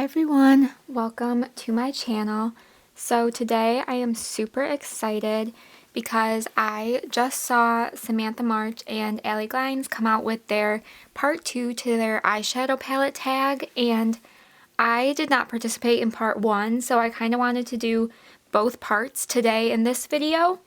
Hi everyone, welcome to my channel. So today I am super excited because I just saw Samantha March and Allie come out with their part 2 to their eyeshadow palette tag, and I did not participate in part 1, so I kind of wanted to do both parts today in this video.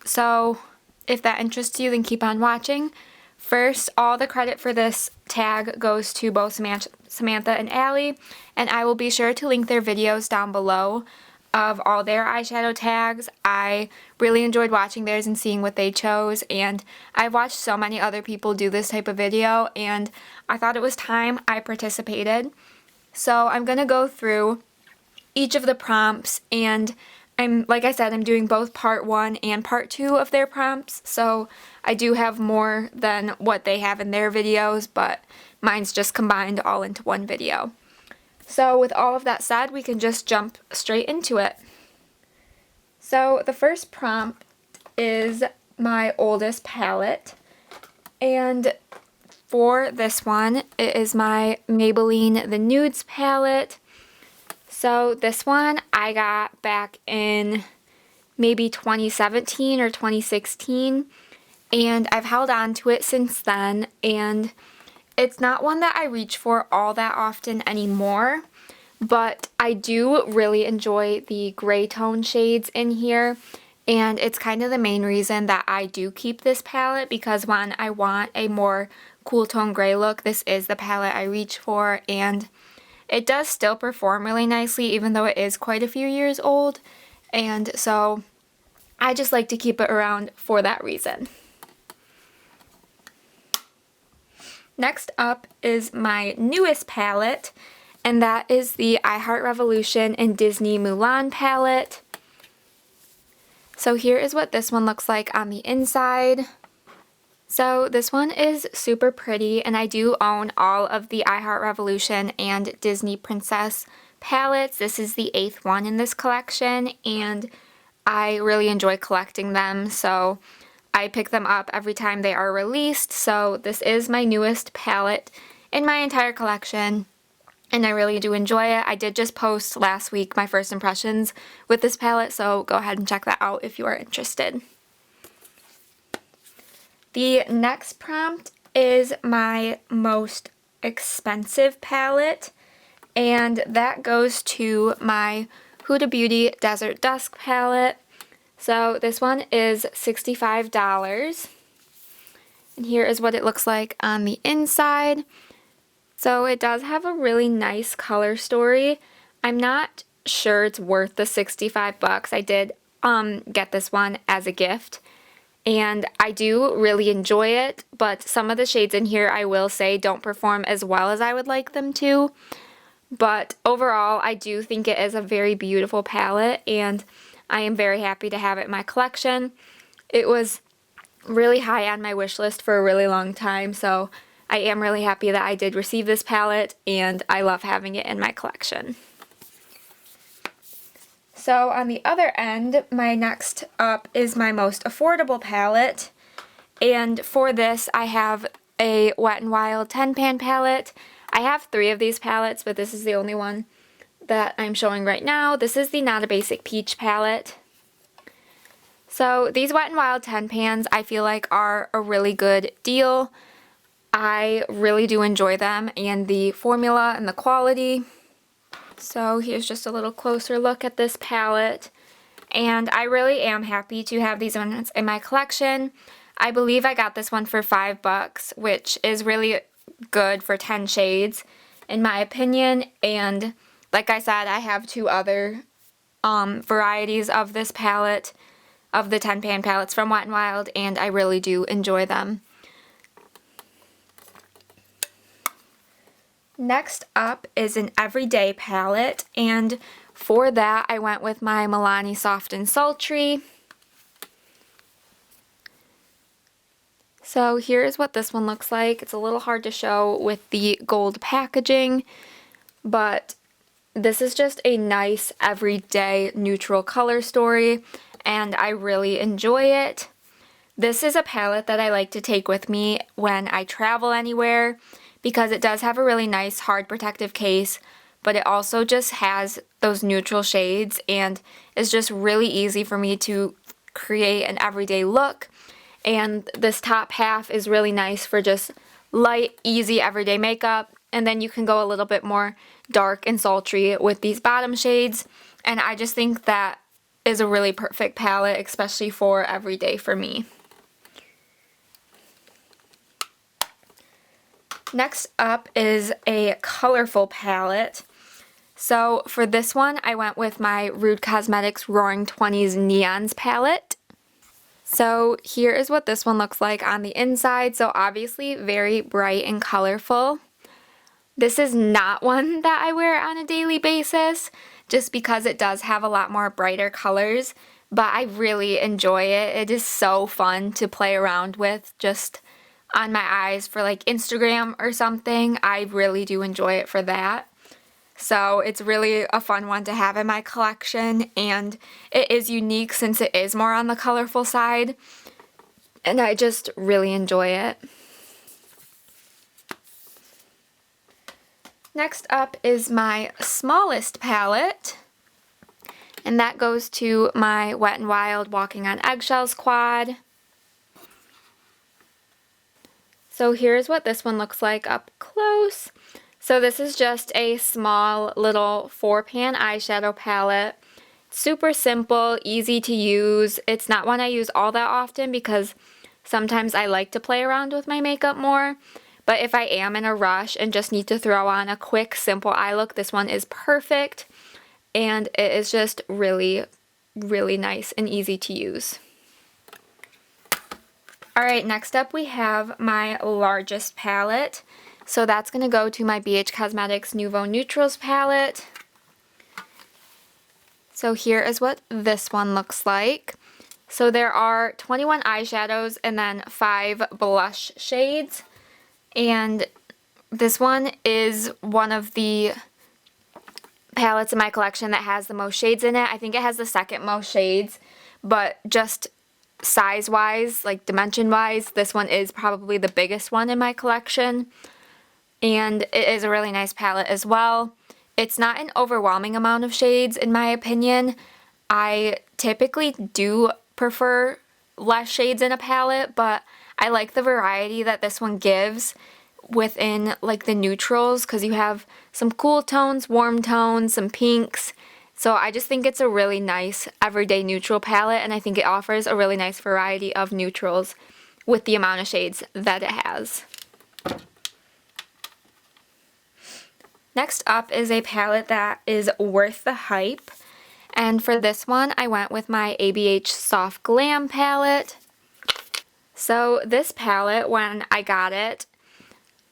So if that interests you, then keep on watching. First, all the credit for this tag goes to both Samantha and Allie, and I will be sure to link their videos down below of all their eyeshadow tags. I really enjoyed watching theirs and seeing what they chose, and I've watched so many other people do this type of video, and I thought it was time I participated. So I'm going to go through each of the prompts, and like I said, I'm doing both part 1 and part 2 of their prompts, so I do have more than what they have in their videos, but mine's just combined all into one video. So with all of that said, we can just jump straight into it. So the first prompt is my oldest palette, and for this one, it is my Maybelline the Nudes palette. So this one I got back in maybe 2017 or 2016, and I've held on to it since then, and it's not one that I reach for all that often anymore, but I do really enjoy the gray tone shades in here, and it's kind of the main reason that I do keep this palette, because when I want a more cool tone gray look, this is the palette I reach for, and it does still perform really nicely even though it is quite a few years old, and so I just like to keep it around for that reason. Next up is my newest palette, and that is the I Heart Revolution and Disney Mulan palette. So here is what this one looks like on the inside. So this one is super pretty, and I do own all of the I Heart Revolution and Disney Princess palettes. This is the 8th one in this collection, and I really enjoy collecting them, so I pick them up every time they are released. So this is my newest palette in my entire collection, and I really do enjoy it. I did just post last week my first impressions with this palette, so go ahead and check that out if you are interested. The next prompt is my most expensive palette, and that goes to my Huda Beauty Desert Dusk palette. So this one is $65, and here is what it looks like on the inside. So it does have a really nice color story. I'm not sure it's worth the 65 bucks. I did get this one as a gift, and I do really enjoy it, but some of the shades in here, I will say, don't perform as well as I would like them to. But overall, I do think it is a very beautiful palette, and I am very happy to have it in my collection. It was really high on my wish list for a really long time, so I am really happy that I did receive this palette, and I love having it in my collection. So on the other end, my next up is my most affordable palette, and for this I have a Wet n Wild 10-pan palette. I have 3 of these palettes, but this is the only one that I'm showing right now. This is the Not a Basic Peach palette. So these Wet n Wild 10 pans I feel like are a really good deal. I really do enjoy them and the formula and the quality. So here's just a little closer look at this palette, and I really am happy to have these ones in my collection. I believe I got this one for $5, which is really good for 10 shades in my opinion, and like I said, I have 2 other varieties of this palette, of the 10-pan palettes from Wet n Wild, and I really do enjoy them. Next up is an everyday palette, and for that I went with my Milani Soft and Sultry. So here's what this one looks like. It's a little hard to show with the gold packaging, but this is just a nice everyday neutral color story, and I really enjoy it. This is a palette that I like to take with me when I travel anywhere, because it does have a really nice hard protective case but it also just has those neutral shades and is just really easy for me to create an everyday look. And this top half is really nice for just light, easy, everyday makeup. And then you can go a little bit more dark and sultry with these bottom shades. And I just think that is a really perfect palette, especially for everyday for me. Next up is a colorful palette. So for this one, I went with my Rude Cosmetics Roaring 20s Neons palette. So here is what this one looks like on the inside. So obviously very bright and colorful. This is not one that I wear on a daily basis, just because it does have a lot more brighter colors, but I really enjoy it. It is so fun to play around with just on my eyes for like Instagram or something. I really do enjoy it for that. So it's really a fun one to have in my collection, and it is unique since it is more on the colorful side, and I just really enjoy it. Next up is my smallest palette, and that goes to my Wet n Wild Walking on Eggshells quad. So here's what this one looks like up close. So this is just a small little 4-pan eyeshadow palette. Super simple, easy to use. It's not one I use all that often because sometimes I like to play around with my makeup more. But if I am in a rush and just need to throw on a quick, simple eye look, this one is perfect. And it is just really, really nice and easy to use. Alright, next up we have my largest palette. So that's going to go to my BH Cosmetics Nouveau Neutrals palette. So here is what this one looks like. So there are 21 eyeshadows and then 5 blush shades. And this one is one of the palettes in my collection that has the most shades in it. I think it has the second most shades, but just size-wise, like dimension-wise, this one is probably the biggest one in my collection. And it is a really nice palette as well. It's not an overwhelming amount of shades in my opinion. I typically do prefer less shades in a palette, but I like the variety that this one gives within like the neutrals, because you have some cool tones, warm tones, some pinks. So I just think it's a really nice everyday neutral palette, and I think it offers a really nice variety of neutrals with the amount of shades that it has. Next up is a palette that is worth the hype, and for this one I went with my ABH Soft Glam palette. So this palette, when I got it,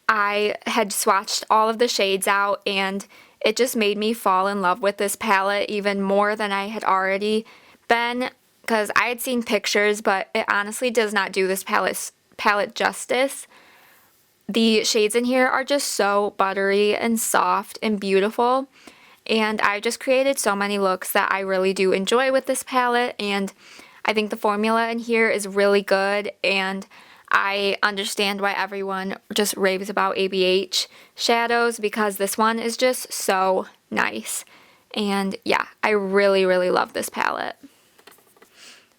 I had swatched all of the shades out, and it just made me fall in love with this palette even more than I had already been, because I had seen pictures, but it honestly does not do this palette justice. The shades in here are just so buttery and soft and beautiful, and I've just created so many looks that I really do enjoy with this palette, and I think the formula in here is really good, and I understand why everyone just raves about ABH shadows, because this one is just so nice. And yeah, I really, really love this palette.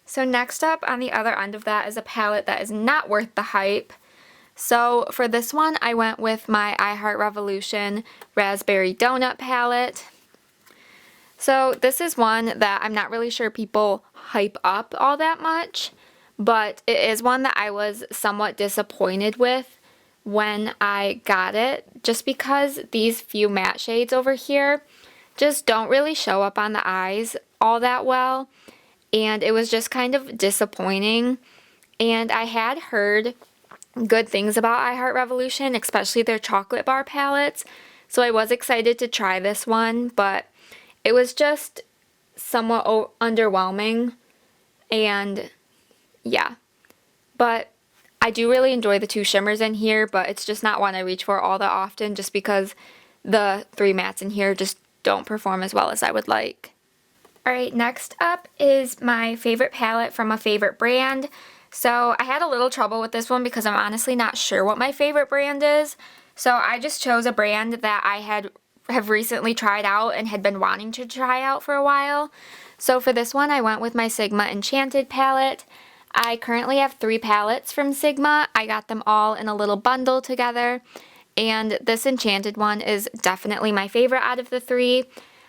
So next up on the other end of that is a palette that is not worth the hype. So for this one, I went with my I Heart Revolution Raspberry Donut palette. So this is one that I'm not really sure people hype up all that much, but it is one that I was somewhat disappointed with when I got it, just because these few matte shades over here just don't really show up on the eyes all that well, and it was just kind of disappointing. And I had heard good things about I Heart Revolution, especially their chocolate bar palettes, so I was excited to try this one, but it was just somewhat underwhelming. And yeah, but I do really enjoy the 2 shimmers in here, but it's just not one I reach for all that often, just because the 3 mattes in here just don't perform as well as I would like. Alright, next up is my favorite palette from a favorite brand. So I had a little trouble with this one because I'm honestly not sure what my favorite brand is. So I just chose a brand that I had have recently tried out and had been wanting to try out for a while. So for this one, I went with my Sigma Enchanted palette. I currently have 3 palettes from Sigma. I got them all in a little bundle together, and this Enchanted one is definitely my favorite out of the 3.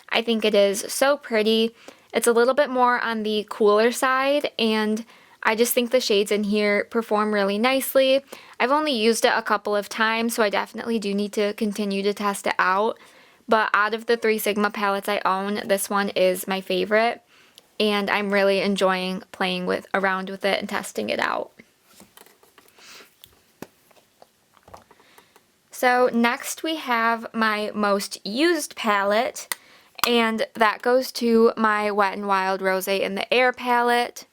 I think it is so pretty. It's a little bit more on the cooler side, and I just think the shades in here perform really nicely. I've only used it a couple of times, so I definitely do need to continue to test it out. But out of the 3 Sigma palettes I own, this one is my favorite, and I'm really enjoying playing around with it and testing it out. So next we have my most used palette, and that goes to my Wet n Wild Rosé in the Air palette.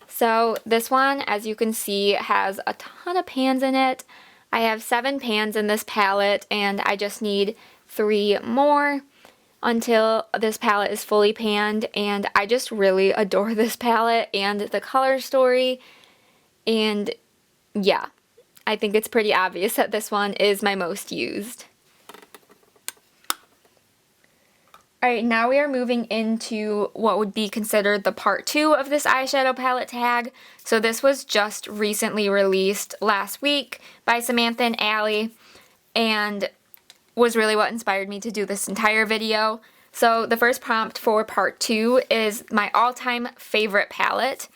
So this one, as you can see, has a ton of pans in it. I have 7 pans in this palette, and I just need 3 more until this palette is fully panned, and I just really adore this palette and the color story, and yeah, I think it's pretty obvious that this one is my most used. Alright, now we are moving into what would be considered the part 2 of this eyeshadow palette tag. So this was just recently released last week by Samantha and Allie, and was really what inspired me to do this entire video. So the first prompt for part 2 is my all-time favorite palette,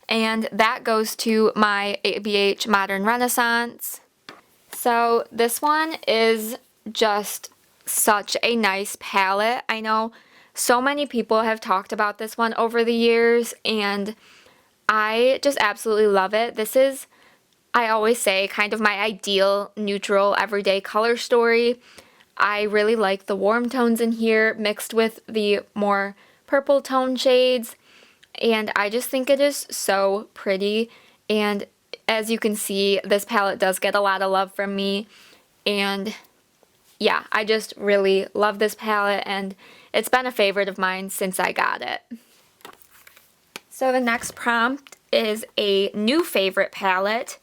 and that goes to my Abh Modern Renaissance. So this one is just such a nice palette. I know so many people have talked about this one over the years, and I just absolutely love it. This is, I always say, kind of my ideal neutral everyday color story. I really like the warm tones in here mixed with the more purple tone shades, and I just think it is so pretty. And as you can see, this palette does get a lot of love from me, and yeah, I just really love this palette, and it's been a favorite of mine since I got it. So the next prompt is a new favorite palette,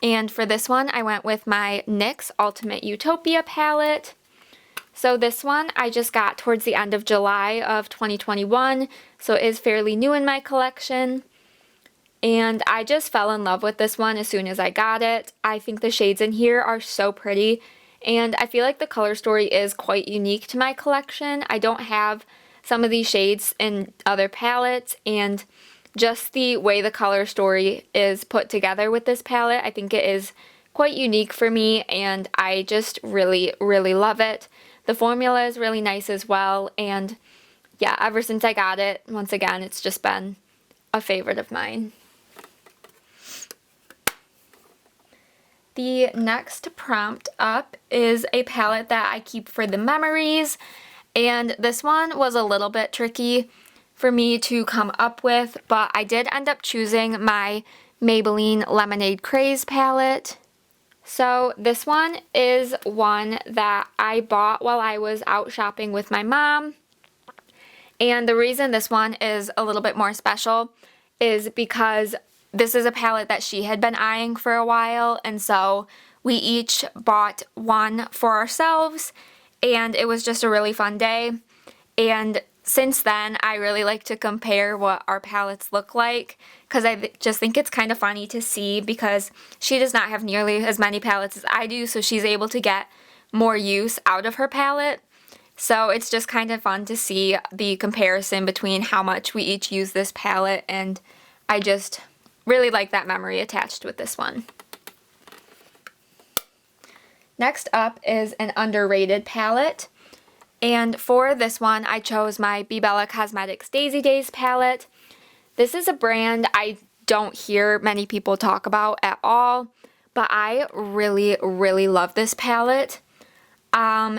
and for this one I went with my NYX Ultimate Utopia palette. So this one I just got towards the end of July of 2021, so it is fairly new in my collection. And I just fell in love with this one as soon as I got it. I think the shades in here are so pretty, and I feel like the color story is quite unique to my collection. I don't have some of these shades in other palettes, and just the way the color story is put together with this palette, I think it is quite unique for me, and I just really, really love it. The formula is really nice as well, and yeah, ever since I got it, once again, it's just been a favorite of mine. The next prompt up is a palette that I keep for the memories, and this one was a little bit tricky for me to come up with, but I did end up choosing my Maybelline Lemonade Craze palette. So this one is one that I bought while I was out shopping with my mom, and the reason this one is a little bit more special is because this is a palette that she had been eyeing for a while, and so we each bought one for ourselves, and it was just a really fun day. And since then, I really like to compare what our palettes look like, because I just think it's kind of funny to see, because she does not have nearly as many palettes as I do, so she's able to get more use out of her palette. So it's just kind of fun to see the comparison between how much we each use this palette, and I just really like that memory attached with this one. Next up is an underrated palette. And for this one, I chose my Be Bella Cosmetics Daisy Days palette. This is a brand I don't hear many people talk about at all, but I really, really love this palette.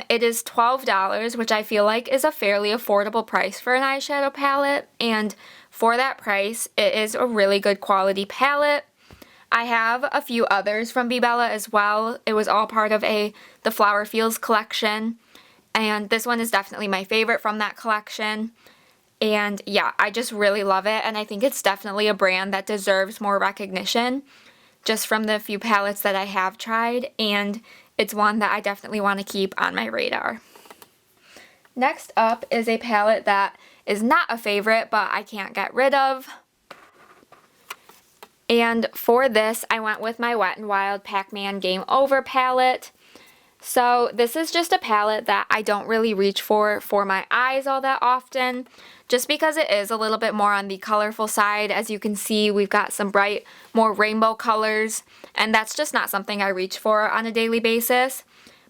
It is $12, which I feel like is a fairly affordable price for an eyeshadow palette, and for that price, it is a really good quality palette. I have a few others from Be Bella as well. It was all part of the Flower Fields collection, and this one is definitely my favorite from that collection. And yeah, I just really love it, and I think it's definitely a brand that deserves more recognition just from the few palettes that I have tried, and it's one that I definitely want to keep on my radar. Next up is a palette that is not a favorite, but I can't get rid of. And for this, I went with my Wet n Wild Pac-Man Game Over palette. So this is just a palette that I don't really reach for my eyes all that often, just because it is a little bit more on the colorful side. As you can see, we've got some bright, more rainbow colors, and that's just not something I reach for on a daily basis.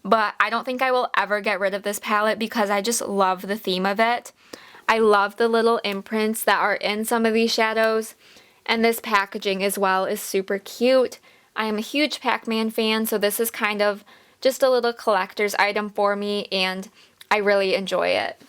But I don't think I will ever get rid of this palette because I just love the theme of it. I love the little imprints that are in some of these shadows, and this packaging as well is super cute. I am a huge Pac-Man fan, so this is kind of just a little collector's item for me, and I really enjoy it.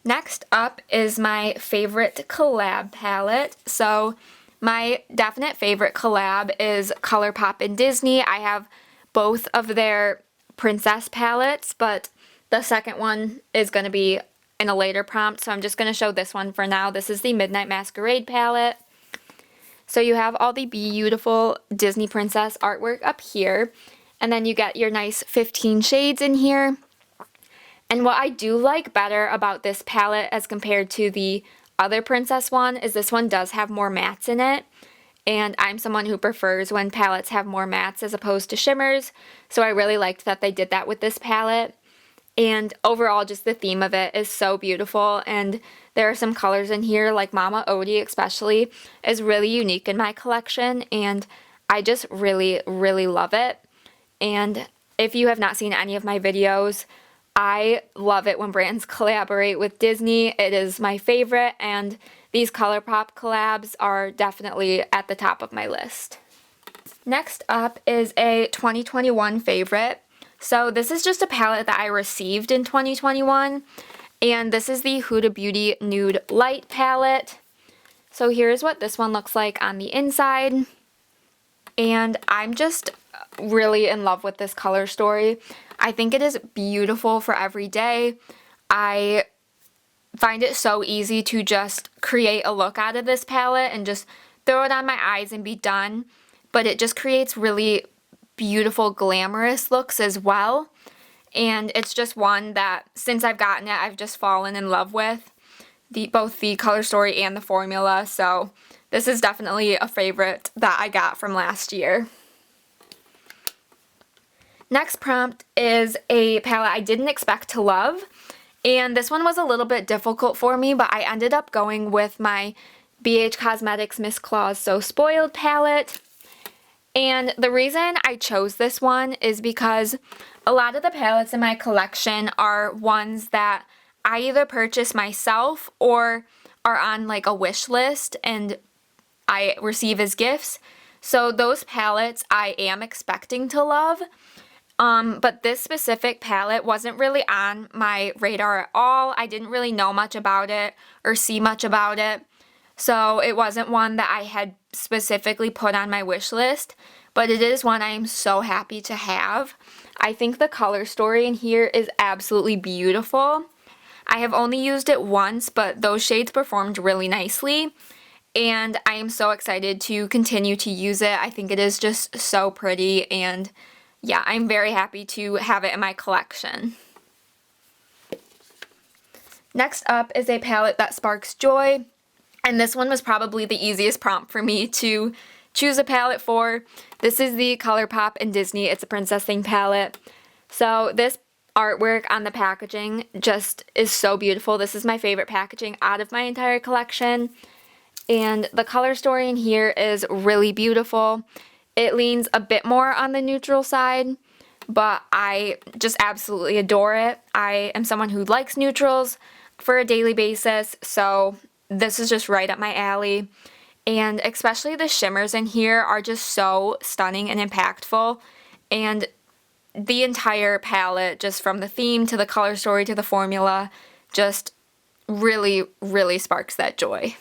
Next up is my favorite collab palette. So my definite favorite collab is ColourPop and Disney. I have both of their princess palettes, but the second one is going to be in a later prompt, so I'm just going to show this one for now. This is the Midnight Masquerade palette. So you have all the beautiful Disney princess artwork up here, and then you get your nice 15 shades in here. And what I do like better about this palette as compared to the other princess one is this one does have more mattes in it, and I'm someone who prefers when palettes have more mattes as opposed to shimmers, so I really liked that they did that with this palette. And overall, just the theme of it is so beautiful, and there are some colors in here, like Mama Odie especially, is really unique in my collection, and I just really, really love it. And if you have not seen any of my videos, I love it when brands collaborate with Disney. It is my favorite, and these ColourPop collabs are definitely at the top of my list. Next up is a 2021 favorite. So this is just a palette that I received in 2021, and this is the Huda Beauty Nude Light palette. So here's what this one looks like on the inside, and I'm just really in love with this color story. I think it is beautiful for every day. I find it so easy to just create a look out of this palette and just throw it on my eyes and be done, but it just creates really beautiful, glamorous looks as well. And it's just one that, since I've gotten it, I've just fallen in love with both the color story and the formula. So this is definitely a favorite that I got from last year. Next prompt is a palette I didn't expect to love, and this one was a little bit difficult for me, but I ended up going with my BH Cosmetics Miss Claus So Spoiled palette. And the reason I chose this one is because a lot of the palettes in my collection are ones that I either purchase myself or are on like a wish list and I receive as gifts. So those palettes I am expecting to love. But this specific palette wasn't really on my radar at all. I didn't really know much about it or see much about it. So it wasn't one that I had specifically put on my wish list, but it is one I am so happy to have. I think the color story in here is absolutely beautiful. I have only used it once, but those shades performed really nicely, and I am so excited to continue to use it. I think it is just so pretty, and yeah, I'm very happy to have it in my collection. Next up is a palette that sparks joy, and this one was probably the easiest prompt for me to choose a palette for. This is the ColourPop and Disney It's a Princess Thing palette. So this artwork on the packaging just is so beautiful. This is my favorite packaging out of my entire collection, and the color story in here is really beautiful. It leans a bit more on the neutral side, but I just absolutely adore it. I am someone who likes neutrals for a daily basis, so this is just right up my alley. And especially the shimmers in here are just so stunning and impactful. And the entire palette, just from the theme to the color story to the formula, just really, really sparks that joy.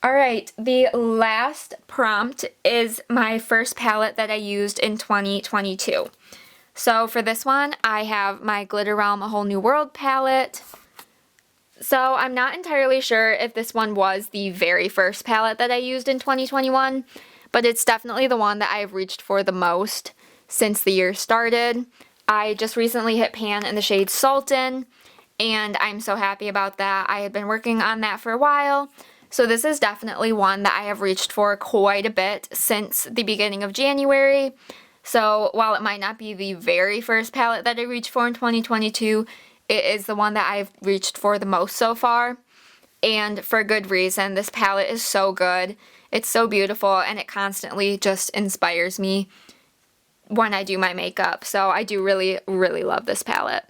Alright, the last prompt is my first palette that I used in 2022. So for this one, I have my Glitter Realm A Whole New World palette. So I'm not entirely sure if this one was the very first palette that I used in 2021, but it's definitely the one that I've reached for the most. since the year started. I just recently hit pan in the shade Sultry, and I'm so happy about that. I had been working on that for a while, so this is definitely one that I have reached for quite a bit since the beginning of January. So while it might not be the very first palette that I reached for in 2022, it is the one that I've reached for the most so far, and for good reason. This palette is so good. It's so beautiful, and it constantly just inspires me when I do my makeup. So I do really, really love this palette.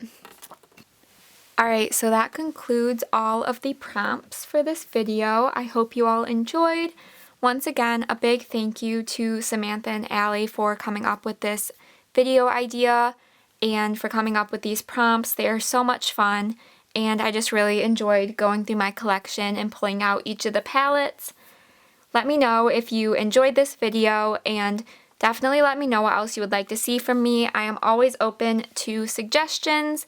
Alright, so that concludes all of the prompts for this video. I hope you all enjoyed. Once again, a big thank you to Samantha and Allie for coming up with this video idea and for coming up with these prompts. They are so much fun, and I just really enjoyed going through my collection and pulling out each of the palettes. Let me know if you enjoyed this video, and definitely let me know what else you would like to see from me. I am always open to suggestions.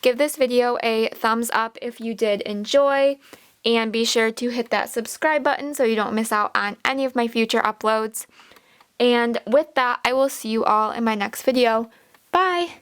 Give this video a thumbs up if you did enjoy, and be sure to hit that subscribe button so you don't miss out on any of my future uploads. And with that, I will see you all in my next video. Bye!